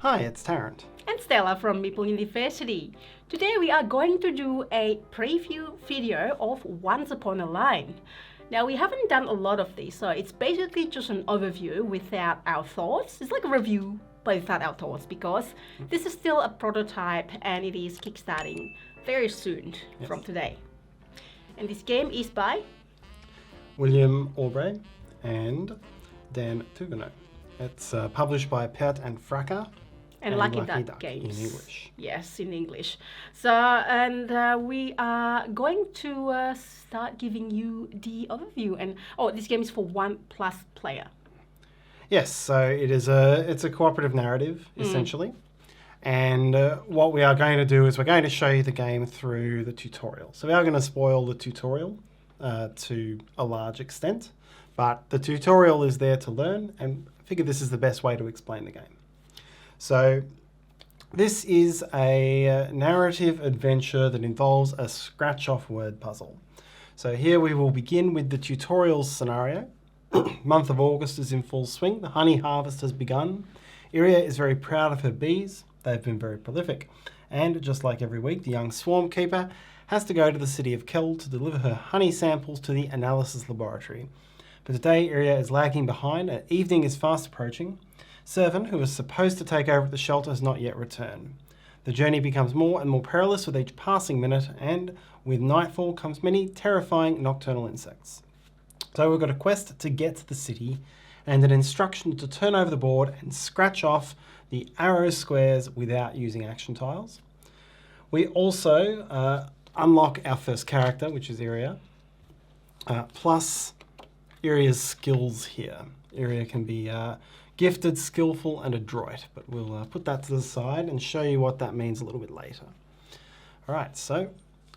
Hi, it's Tarrant. And Stella from Meeple University. Today we are going to do a preview video of Once Upon a Line. Now we haven't done a lot of these, so it's basically just an overview without our thoughts. It's like a review but without our thoughts because this is still a prototype and it is kickstarting very soon from today. And this game is by William Aubrey and Dan Tugano. It's published by Pert and Falcke. And Lucky Duck Games. In English. Yes, in English. So, and we are going to start giving you the overview. And this game is for 1+ player. Yes, so it's a cooperative narrative, essentially. And what we are going to do is we're going to show you the game through the tutorial. So we are going to spoil the tutorial to a large extent. But the tutorial is there to learn, and I figure this is the best way to explain the game. So this is a narrative adventure that involves a scratch-off word puzzle. So here we will begin with the tutorial scenario. Month of August is in full swing. The honey harvest has begun. Iria is very proud of her bees. They've been very prolific. And just like every week, the young swarm keeper has to go to the city of Kel to deliver her honey samples to the analysis laboratory. But today, Iria is lagging behind and evening is fast approaching. Servant, who was supposed to take over at the shelter, has not yet returned. The journey becomes more and more perilous with each passing minute, and with nightfall comes many terrifying nocturnal insects. So we've got a quest to get to the city and an instruction to turn over the board and scratch off the arrow squares without using action tiles. We also unlock our first character, which is Iria, plus Iria's skills here. Iria can be gifted, skillful, and adroit, but we'll put that to the side and show you what that means a little bit later. All right, so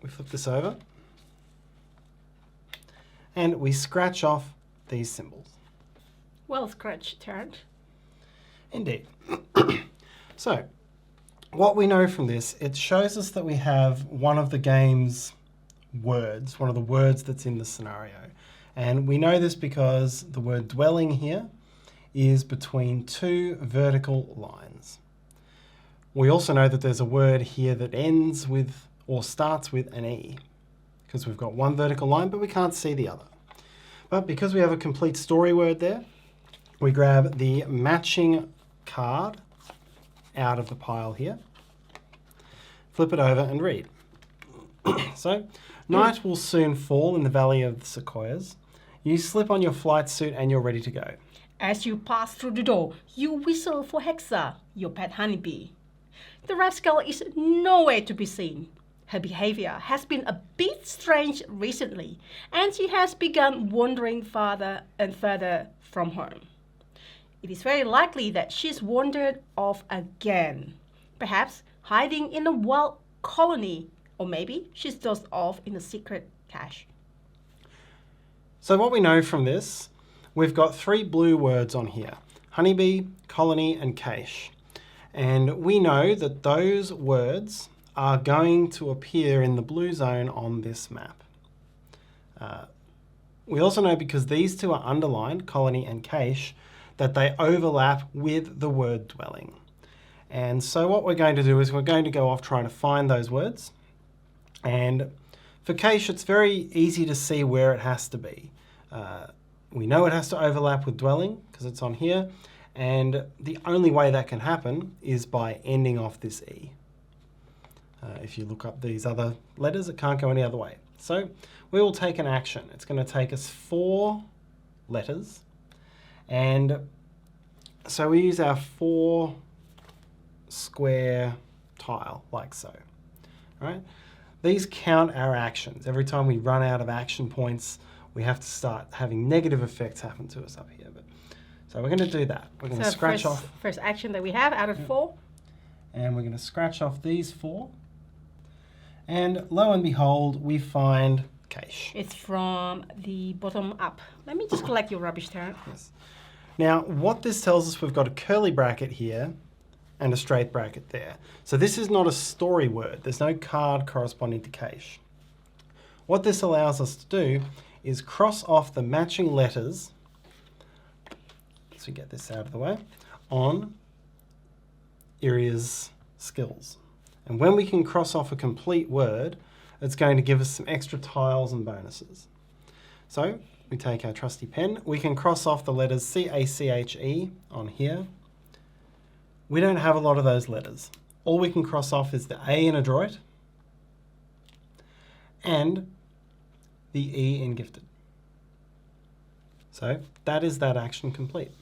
we flip this over and we scratch off these symbols. Well scratched, Tarrant. Indeed. So what we know from this, it shows us that we have one of the game's words, one of the words that's in the scenario. And we know this because the word dwelling here is between two vertical lines. We also know that there's a word here that ends with or starts with an E, because we've got one vertical line, but we can't see the other. But because we have a complete story word there, we grab the matching card out of the pile here, flip it over and read. So, night will soon fall in the valley of the sequoias. You slip on your flight suit and you're ready to go. As you pass through the door, you whistle for Hexa, your pet honeybee. The rascal is nowhere to be seen. Her behavior has been a bit strange recently, and she has begun wandering farther and further from home. It is very likely that she's wandered off again, perhaps hiding in a wild colony, or maybe she's dozed off in a secret cache. So what we know from this, we've got 3 blue words on here: honeybee, colony, and cache. And we know that those words are going to appear in the blue zone on this map. We also know, because these two are underlined, colony and cache, that they overlap with the word dwelling. And so what we're going to do is we're going to go off trying to find those words. And for cache, it's very easy to see where it has to be. We know it has to overlap with dwelling because it's on here, and the only way that can happen is by ending off this E. If you look up these other letters, it can't go any other way. So we will take an action. It's going to take us 4 letters, and so we use our 4 square tile, like so. All right? These count our actions. Every time we run out of action points, we have to start having negative effects happen to us up here. So we're going to do that. We're going to scratch off. First action that we have out of 4. And we're going to scratch off these 4. And lo and behold, we find cache. It's from the bottom up. Let me just collect your rubbish, Tarrant. Yes. Now, what this tells us, we've got a curly bracket here and a straight bracket there. So this is not a story word. There's no card corresponding to cache. What this allows us to do is cross off the matching letters, so we get this out of the way, on Iria's skills. And when we can cross off a complete word, it's going to give us some extra tiles and bonuses. So we take our trusty pen. We can cross off the letters C-A-C-H-E on here. We don't have a lot of those letters. All we can cross off is the A in adroit and the E in gifted. So that is that action complete.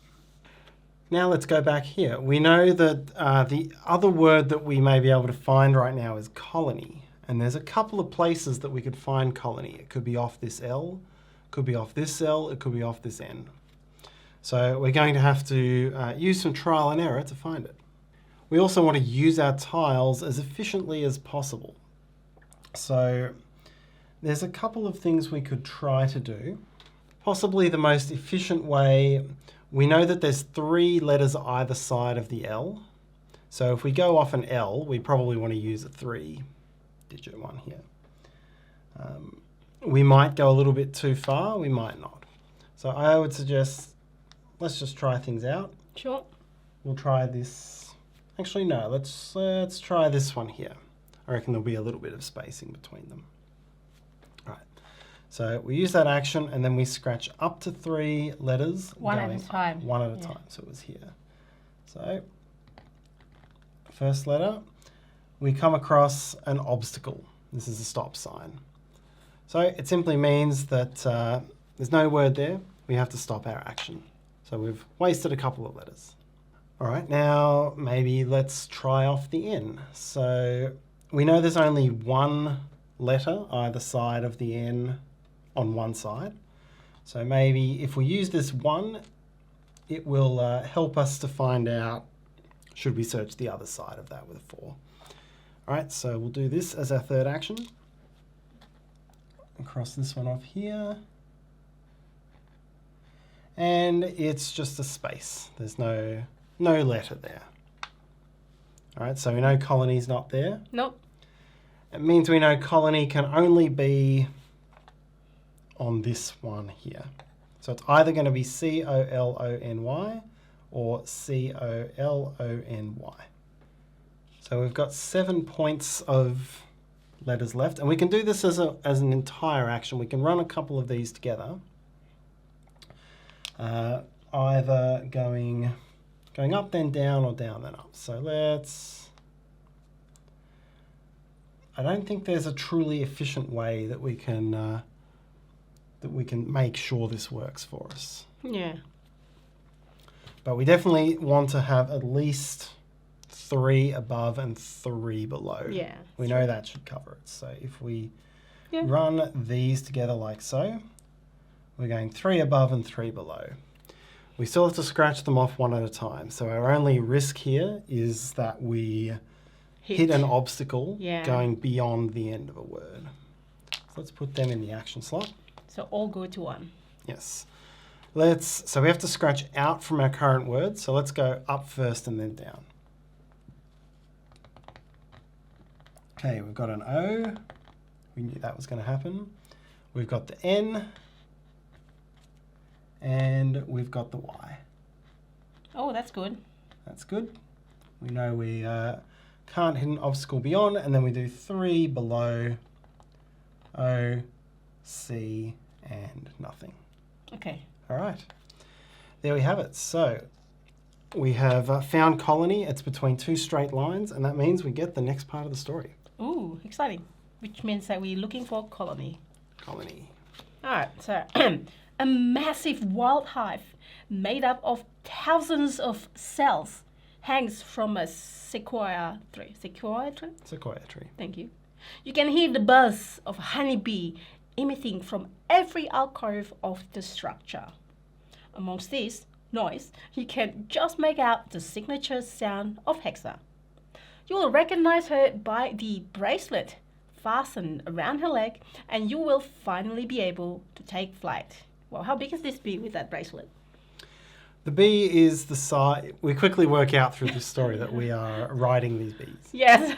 Now let's go back here. We know that the other word that we may be able to find right now is colony. And there's a couple of places that we could find colony. It could be off this L, it could be off this L, it could be off this N. So we're going to have to use some trial and error to find it. We also want to use our tiles as efficiently as possible. So there's a couple of things we could try to do. Possibly the most efficient way, we know that there's 3 letters either side of the L. So if we go off an L, we probably want to use a 3-digit one here. We might go a little bit too far, we might not. So I would suggest, let's just try things out. Sure. We'll try this. Actually, no, let's try this one here. I reckon there'll be a little bit of spacing between them. All right. So we use that action and then we scratch up to 3 letters. One at a time. One at a time. So it was here. So first letter, we come across an obstacle. This is a stop sign. So it simply means that there's no word there. We have to stop our action. So we've wasted a couple of letters. All right, now maybe let's try off the N. So we know there's only 1 letter either side of the N on one side. So maybe if we use this 1, it will help us to find out, should we search the other side of that with a 4. All right, so we'll do this as our third action. And cross this one off here. And it's just a space. There's no letter there. All right, so we know colony's not there. Nope. It means we know colony can only be on this one here. So it's either going to be C-O-L-O-N-Y or C-O-L-O-N-Y. So we've got 7 points of letters left, and we can do this as an entire action. We can run a couple of these together. Either going up then down or down then up. So I don't think there's a truly efficient way that we can make sure this works for us. Yeah. But we definitely want to have at least 3 above and 3 below. Yeah. We know that should cover it. So if we run these together like so, we're going 3 above and 3 below. We still have to scratch them off one at a time. So our only risk here is that we hit an obstacle going beyond the end of a word. So let's put them in the action slot. So all go to 1. Yes. So we have to scratch out from our current word. So let's go up first and then down. Okay, we've got an O. We knew that was going to happen. We've got the N. And we've got the Y. Oh, that's good. That's good. We know we can't hit an obstacle beyond, and then we do 3 below, O, C, and nothing. Okay. All right. There we have it. So we have found colony. It's between 2 straight lines, and that means we get the next part of the story. Ooh, exciting. Which means that we're looking for colony. Colony. All right, so a massive wild hive made up of thousands of cells hangs from a sequoia tree. Sequoia tree? Sequoia tree. Thank you. You can hear the buzz of a honeybee emitting from every alcove of the structure. Amongst this noise, you can just make out the signature sound of Hexa. You will recognize her by the bracelet fastened around her leg, and you will finally be able to take flight. Well, how big is this bee with that bracelet? The bee is the size. We quickly work out through this story that we are riding these bees. Yes.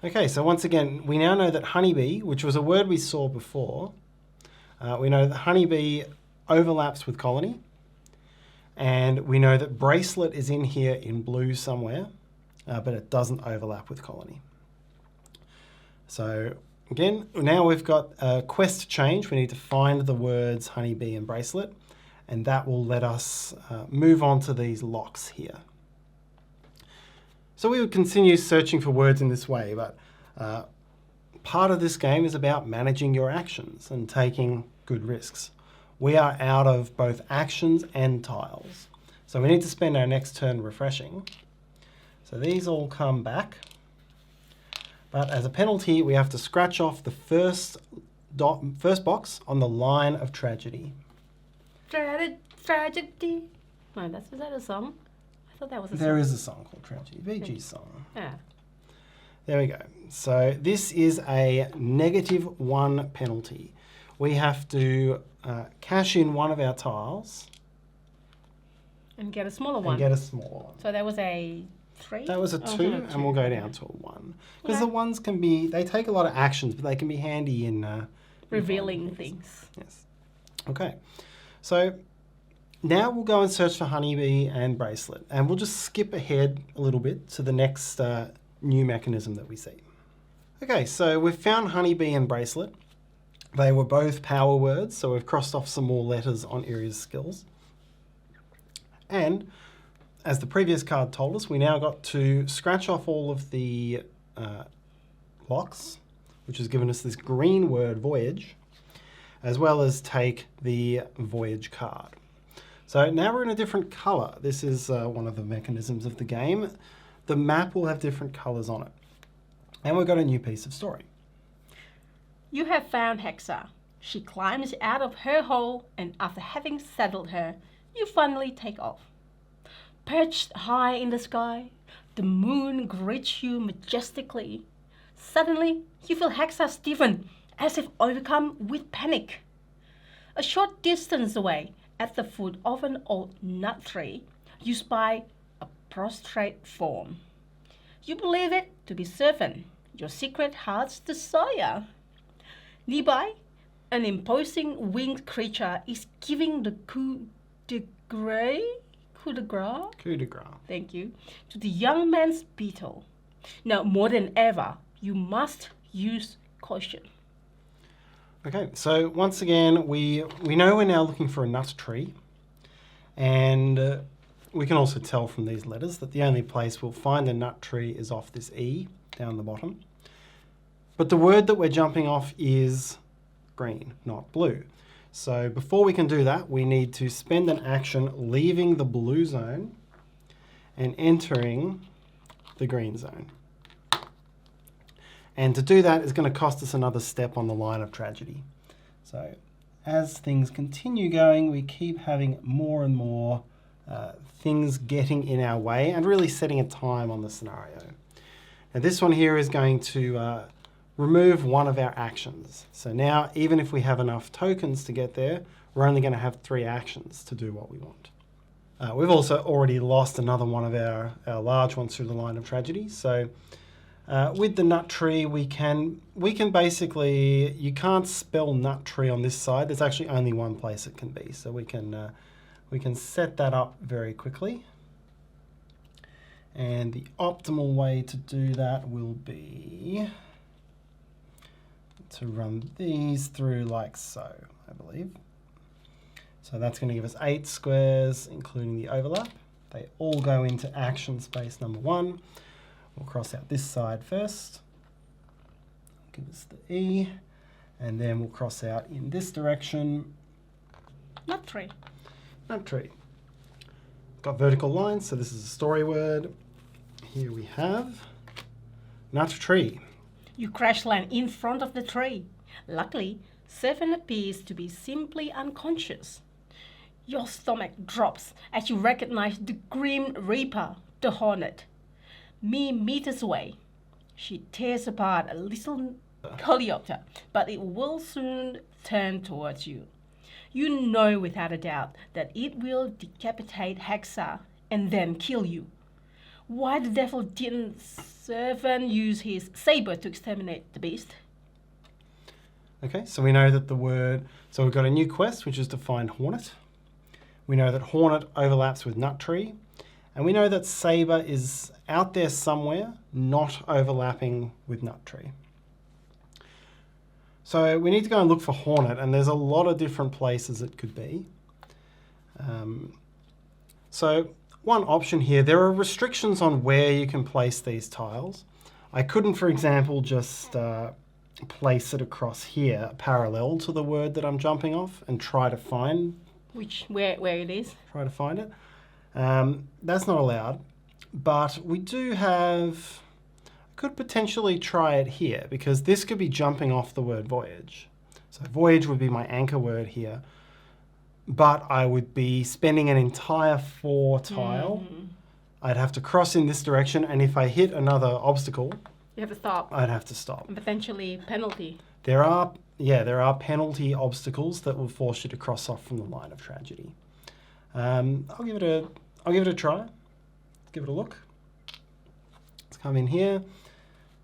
Okay, so once again, we now know that honeybee, which was a word we saw before, we know that honeybee overlaps with colony, and we know that bracelet is in here in blue somewhere. but it doesn't overlap with colony. So again, now we've got a quest change. We need to find the words honeybee and bracelet, and that will let us move on to these locks here. So we would continue searching for words in this way, but part of this game is about managing your actions and taking good risks. We are out of both actions and tiles. So we need to spend our next turn refreshing. So these all come back. But as a penalty, we have to scratch off the first box on the line of tragedy. Tragedy? No, is that a song? I thought that was a song. There is a song called Tragedy, VG's song. Yeah. There we go. So this is a -1 penalty. We have to cash in one of our tiles. And get a smaller one. And get a smaller one. So that was a 3? That was a 2, and we'll go down to a 1. Because the ones can be, they take a lot of actions, but they can be handy in revealing things. Yes. Okay. So now we'll go and search for honeybee and bracelet, and we'll just skip ahead a little bit to the next new mechanism that we see. Okay, so we've found honeybee and bracelet. They were both power words, so we've crossed off some more letters on Iria's skills. And as the previous card told us, we now got to scratch off all of the locks, which has given us this green word, voyage, as well as take the voyage card. So now we're in a different colour. This is one of the mechanisms of the game. The map will have different colours on it. And we've got a new piece of story. You have found Hexa. She climbs out of her hole, and after having settled her, you finally take off. Perched high in the sky, the moon greets you majestically. Suddenly, you feel Hexa stiffen, as if overcome with panic. A short distance away, at the foot of an old nut tree, you spy a prostrate form. You believe it to be servant, your secret heart's desire. Nearby, an imposing winged creature is giving the coup de grace? Coup de grace? Coup de grace. Thank you. To the young man's beetle. Now, more than ever, you must use caution. Okay, so once again, we know we're now looking for a nut tree, and we can also tell from these letters that the only place we'll find a nut tree is off this E down the bottom. But the word that we're jumping off is green, not blue. So before we can do that, we need to spend an action leaving the blue zone and entering the green zone. And to do that is going to cost us another step on the line of tragedy. So as things continue going, we keep having more and more things getting in our way and really setting a time on the scenario. Now this one here is going to remove one of our actions. So now, even if we have enough tokens to get there, we're only going to have 3 actions to do what we want. We've also already lost another one of our large ones through the line of tragedy. So with the nut tree, we can basically, you can't spell nut tree on this side. There's actually only one place it can be. So we can set that up very quickly. And the optimal way to do that will be to run these through like so, I believe. So that's going to give us 8 squares, including the overlap. They all go into action space number 1. We'll cross out this side first. Give us the E, and then we'll cross out in this direction. Nut tree. Nut tree. Got vertical lines, so this is a story word. Here we have nut tree. You crash land in front of the tree. Luckily, Seven appears to be simply unconscious. Your stomach drops as you recognize the Grim Reaper, the Hornet. Mere meters away, she tears apart a little helicopter, but it will soon turn towards you. You know without a doubt that it will decapitate Hexa and then kill you. Why the devil didn't Servant use his saber to exterminate the beast? Okay, so we know that the word, so we've got a new quest, which is to find Hornet. We know that Hornet overlaps with Nut Tree, And we know that sabre is out there somewhere, not overlapping with nut tree. So we need to go and look for hornet, and there's a lot of different places it could be. So one option here, there are restrictions on where you can place these tiles. I couldn't, for example, just place it across here parallel to the word that I'm jumping off and try to find where it is. Try to find it. That's not allowed, but we do have, could potentially try it here because this could be jumping off the word voyage. So voyage would be my anchor word here, but I would be spending an entire 4 tile. I'd have to cross in this direction, and if I hit another obstacle, you have to stop. I'd have to stop. And potentially penalty. There are penalty obstacles that will force you to cross off from the line of tragedy. I'll give it a try. Give it a look. Let's come in here.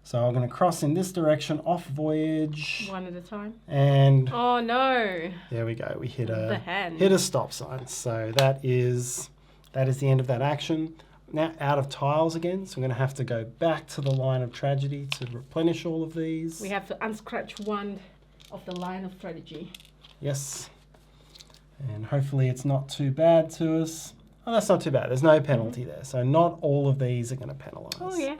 So I'm going to cross in this direction off voyage. One at a time. And oh no! There we go. We hit the a stop sign. So that is the end of that action. Now out of tiles again, so we're going to have to go back to the line of tragedy to replenish all of these. We have to unscratch one of the line of tragedy. Yes. And hopefully it's not too bad to us. Oh, that's not too bad. There's no penalty there. So not all of these are going to penalise. Oh, yeah.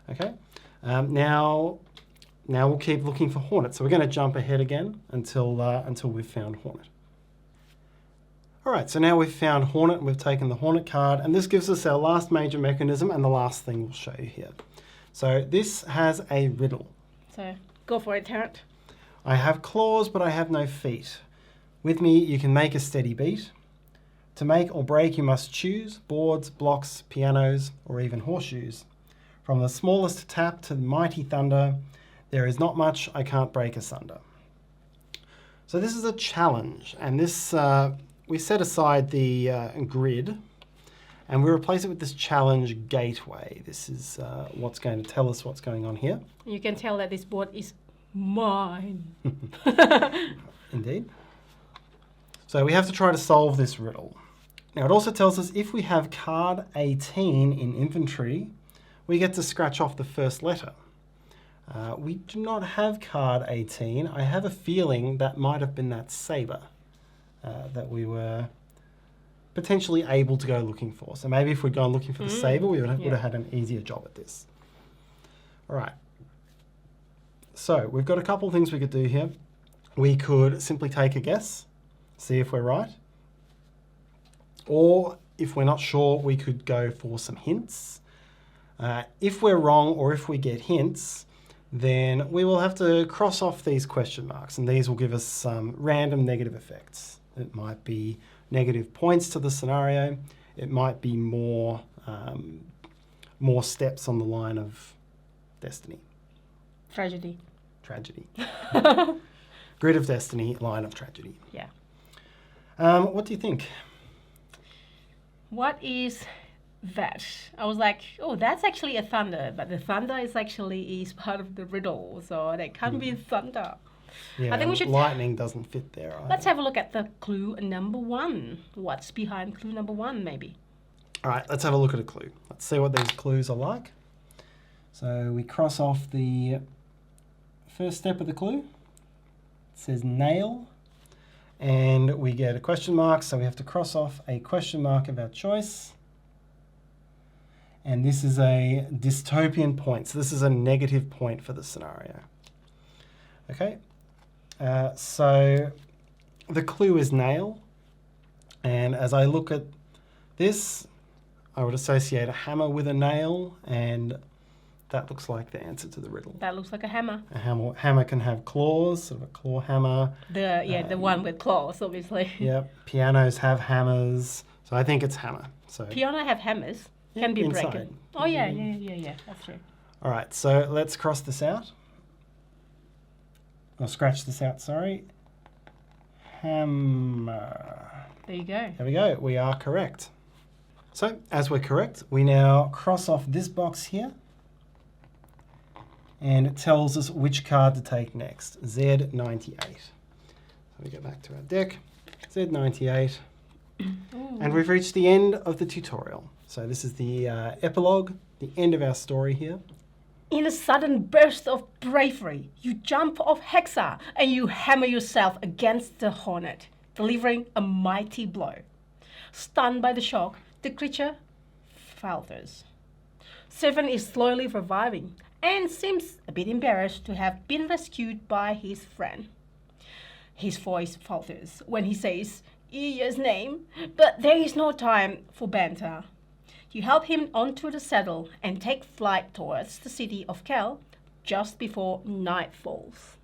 Okay. Now we'll keep looking for hornet. So we're going to jump ahead again until we've found hornet. All right, so now we've found hornet and we've taken the hornet card, and this gives us our last major mechanism and the last thing we'll show you here. So this has a riddle. So go for it, Tarrant. I have claws, but I have no feet. With me, you can make a steady beat. To make or break, you must choose boards, blocks, pianos, or even horseshoes. From the smallest tap to the mighty thunder, there is not much I can't break asunder. So this is a challenge, and this we set aside the grid, and we replace it with this challenge gateway. This is what's going to tell us what's going on here. You can tell that this board is mine. Indeed. So we have to try to solve this riddle. Now it also tells us if we have card 18 in inventory, we get to scratch off the first letter. We do not have card 18. I have a feeling that might have been that sabre that we were potentially able to go looking for. So maybe if we'd gone looking for the sabre, we would have had an easier job at this. All right. So we've got a couple of things we could do here. We could simply take a guess, see if we're right. Or if we're not sure, we could go for some hints. If we're wrong or if we get hints, then we will have to cross off these question marks, and these will give us some random negative effects. It might be negative points to the scenario. It might be more steps on the line of destiny. Tragedy. Grid of destiny, line of tragedy. Yeah. What do you think? What is that? I was like, oh, that's actually a thunder, but the thunder is part of the riddle, so that can't be thunder. Yeah, I think we should. Lightning doesn't fit there. Let's have a look at the clue number 1. What's behind clue number 1, maybe? All right, let's have a look at a clue. Let's see what these clues are like. So we cross off the first step of the clue. It says nail, and we get a question mark, so we have to cross off a question mark of our choice. And this is a dystopian point, so this is a negative point for the scenario. Okay, so the clue is nail, and as I look at this, I would associate a hammer with a nail, and that looks like the answer to the riddle. That looks like a hammer. A hammer can have claws, sort of a claw hammer. The one with claws, obviously. Yep, pianos have hammers, so I think it's hammer. So piano have hammers. Can be inside. broken. Oh yeah, that's true. All right, so let's cross this out. Or scratch this out, sorry. Hammer. There you go. There we go, we are correct. So, as we're correct, we now cross off this box here. And it tells us which card to take next, Z98. So we go back to our deck, Z98. And we've reached the end of the tutorial. So this is the epilogue, the end of our story here. In a sudden burst of bravery, you jump off Hexa and you hammer yourself against the hornet, delivering a mighty blow. Stunned by the shock, the creature falters. 7 is slowly reviving and seems a bit embarrassed to have been rescued by his friend. His voice falters when he says Jahja's name, but there is no time for banter. You help him onto the saddle and take flight towards the city of Kel just before night falls.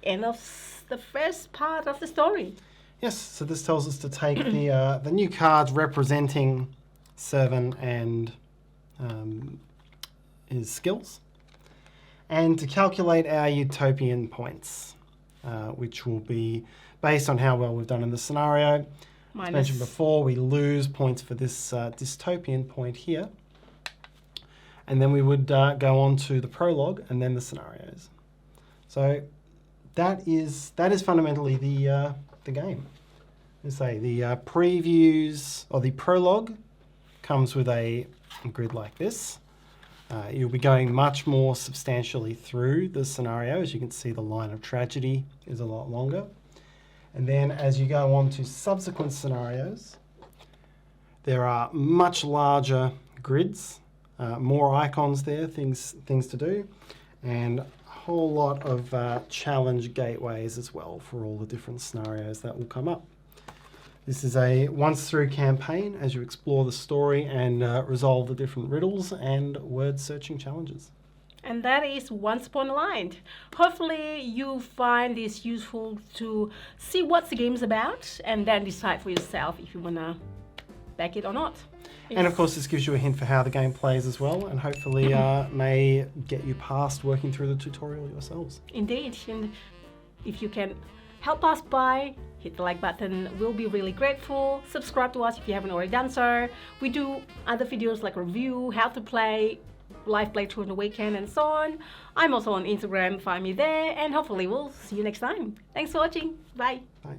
End of the first part of the story. Yes, so this tells us to take the new cards representing 7 and his skills, and to calculate our utopian points, which will be based on how well we've done in the scenario. As mentioned before, we lose points for this dystopian point here, and then we would go on to the prologue and then the scenarios. So that is fundamentally the game. Let's say the previews or the prologue comes with a grid like this. You'll be going much more substantially through the scenario. As you can see, the line of tragedy is a lot longer. And then as you go on to subsequent scenarios, there are much larger grids, more icons there, things to do, and a whole lot of challenge gateways as well for all the different scenarios that will come up. This is a once-through campaign as you explore the story and resolve the different riddles and word-searching challenges. And that is Once Upon a Line. Hopefully you find this useful to see what the game is about and then decide for yourself if you want to back it or not. And of course this gives you a hint for how the game plays as well, and hopefully may get you past working through the tutorial yourselves. Indeed, and if you can help us by, hit the like button, we'll be really grateful. Subscribe to us if you haven't already done so. We do other videos like review, how to play, live playthrough on the weekend and so on. I'm also on Instagram, find me there, and hopefully we'll see you next time. Thanks for watching. Bye. Bye.